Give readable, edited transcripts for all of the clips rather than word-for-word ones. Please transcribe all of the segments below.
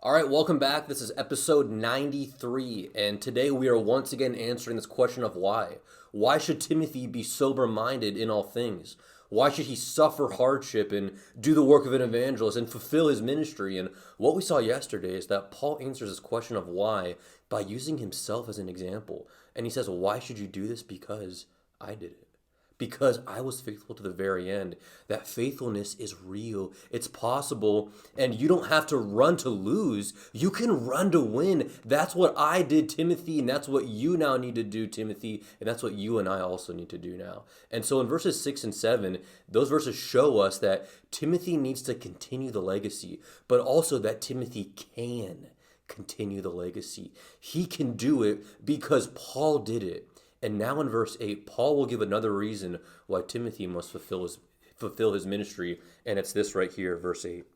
All right, welcome back. This is episode 93, and today we are once again answering this question of why. Why should Timothy be sober minded in all things? Why should he suffer hardship and do the work of an evangelist and fulfill his ministry? And what we saw yesterday is that Paul answers this question of why by using himself as an example. And he says, why should you do this? Because I did it, because I was faithful to the very end. That faithfulness is real. It's possible, and you don't have to run to lose. You can run to win. That's what I did, Timothy, and that's what you now need to do, Timothy, and that's what you and I also need to do now. And so in verses 6 and 7, those verses show us that Timothy needs to continue the legacy, but also that Timothy can continue the legacy. He can do it because Paul did it. And now in verse 8, Paul will give another reason why Timothy must fulfill his ministry, and it's this right here, verse 8.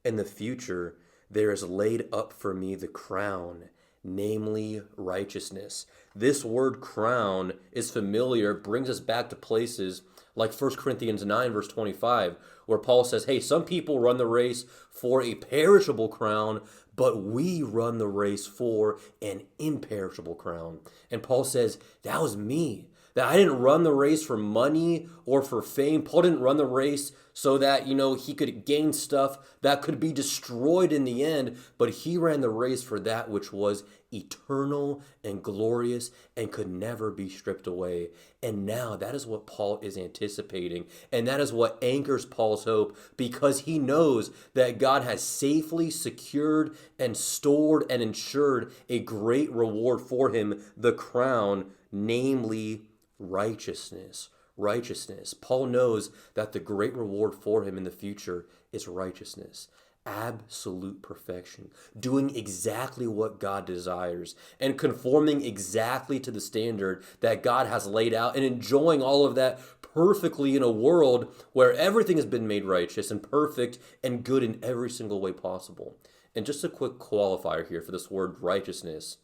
In the future, there is laid up for me the crown, namely righteousness. This word crown is familiar, brings us back to places like 1 Corinthians 9, verse 25, where Paul says, hey, some people run the race for a perishable crown, but we run the race for an imperishable crown. And Paul says, that was me. That I didn't run the race for money or for fame. Paul didn't run the race so that, he could gain stuff that could be destroyed in the end, but he ran the race for that which was eternal and glorious and could never be stripped away. And now that is what Paul is anticipating. And that is what anchors Paul's hope, because he knows that God has safely secured and stored and ensured a great reward for him, the crown, namely righteousness. Righteousness. Paul knows that the great reward for him in the future is righteousness. Absolute perfection, doing exactly what God desires and conforming exactly to the standard that God has laid out and enjoying all of that perfectly in a world where everything has been made righteous and perfect and good in every single way possible. And just a quick qualifier here for this word righteousness.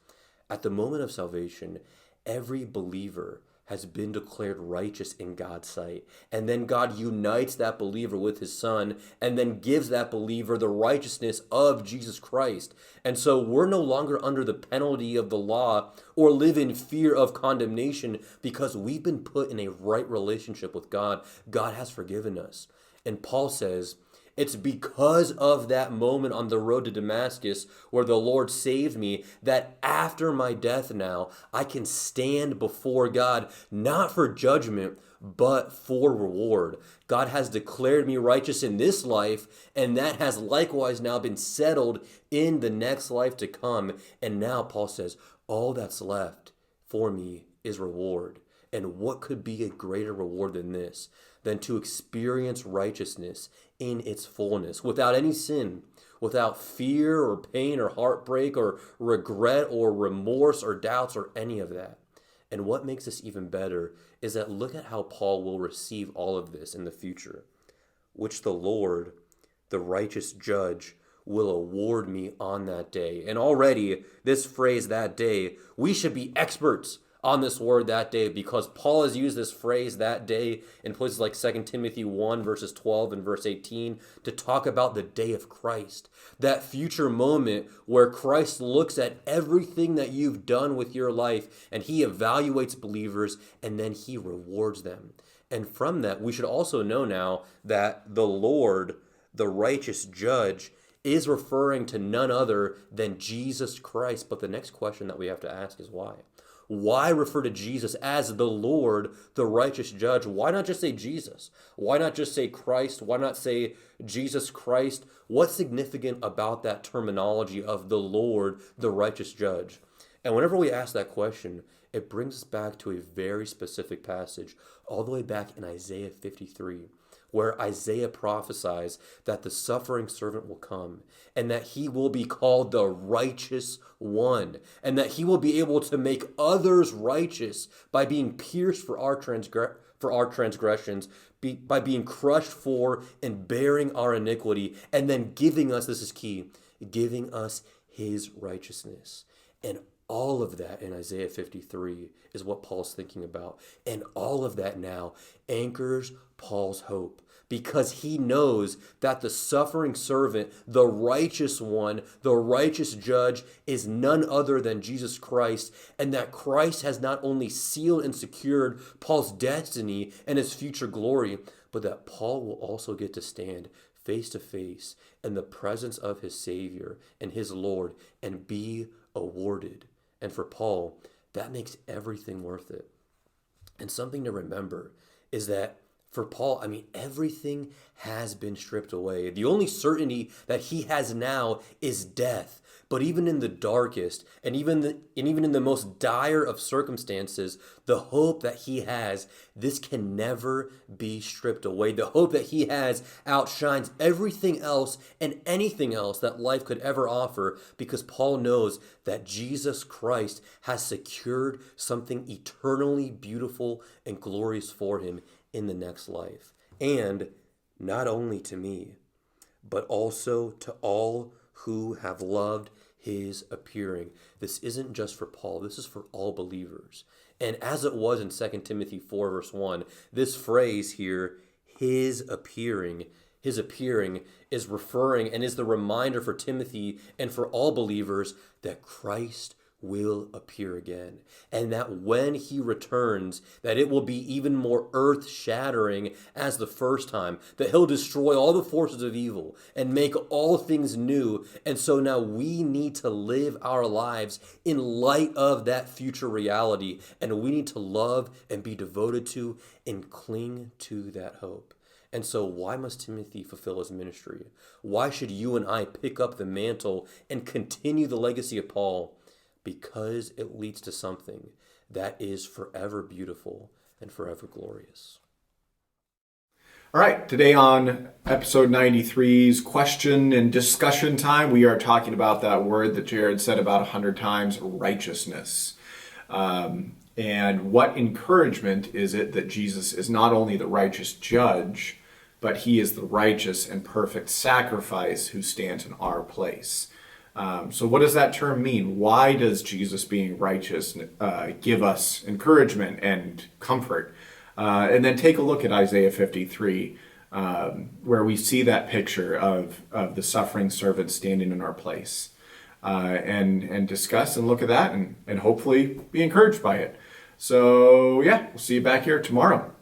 At the moment of salvation, every believer has been declared righteous in God's sight. And then God unites that believer with his son and then gives that believer the righteousness of Jesus Christ. And so we're no longer under the penalty of the law or live in fear of condemnation because we've been put in a right relationship with God. God has forgiven us. And Paul says, it's because of that moment on the road to Damascus where the Lord saved me that after my death now, I can stand before God, not for judgment, but for reward. God has declared me righteous in this life, and that has likewise now been settled in the next life to come. And now Paul says, all that's left for me is reward. And what could be a greater reward than this? Than to experience righteousness in its fullness, without any sin, without fear or pain or heartbreak or regret or remorse or doubts or any of that. And what makes this even better is that look at how Paul will receive all of this in the future, which the Lord, the righteous judge, will award me on that day. And already, this phrase, that day, we should be experts on this word that day, because Paul has used this phrase that day in places like 2 Timothy 1 verses 12 and verse 18 to talk about the day of Christ. That future moment where Christ looks at everything that you've done with your life and he evaluates believers and then he rewards them. And from that, we should also know now that the Lord, the righteous judge, is referring to none other than Jesus Christ. But the next question that we have to ask is why? Why refer to Jesus as the Lord, the righteous judge? Why not just say Jesus? Why not just say Christ? Why not say Jesus Christ? What's significant about that terminology of the Lord, the righteous judge? And whenever we ask that question, it brings us back to a very specific passage, all the way back in Isaiah 53, where Isaiah prophesies that the suffering servant will come and that he will be called the righteous one and that he will be able to make others righteous by being pierced for our transgressions, by being crushed for and bearing our iniquity, and then giving us, this is key, giving us his righteousness. And all of that in Isaiah 53 is what Paul's thinking about. And all of that now anchors Paul's hope, because he knows that the suffering servant, the righteous one, the righteous judge, is none other than Jesus Christ, and that Christ has not only sealed and secured Paul's destiny and his future glory, but that Paul will also get to stand face to face in the presence of his Savior and his Lord and be awarded. And for Paul, that makes everything worth it. And something to remember is that for Paul, everything has been stripped away. The only certainty that he has now is death. But even in the darkest and even in the most dire of circumstances, the hope that he has, this can never be stripped away. The hope that he has outshines everything else and anything else that life could ever offer, because Paul knows that Jesus Christ has secured something eternally beautiful and glorious for him in the next life. And not only to me, but also to all who have loved his appearing. This isn't just for Paul, this is for all believers. And as it was in 2 Timothy 4 verse 1, this phrase here, his appearing is referring and is the reminder for Timothy and for all believers that Christ will appear again, and that when he returns, that it will be even more earth-shattering as the first time, that he'll destroy all the forces of evil and make all things new. And so now we need to live our lives in light of that future reality, and we need to love and be devoted to and cling to that hope. And so why must Timothy fulfill his ministry? Why should you and I pick up the mantle and continue the legacy of Paul? Because it leads to something that is forever beautiful and forever glorious. All right, today on episode 93's question and discussion time, we are talking about that word that Jared said about 100 times, righteousness. And what encouragement is it that Jesus is not only the righteous judge, but he is the righteous and perfect sacrifice who stands in our place. So what does that term mean? Why does Jesus being righteous give us encouragement and comfort? And then take a look at Isaiah 53, where we see that picture of the suffering servant standing in our place, and discuss and look at that and hopefully be encouraged by it. So yeah, we'll see you back here tomorrow.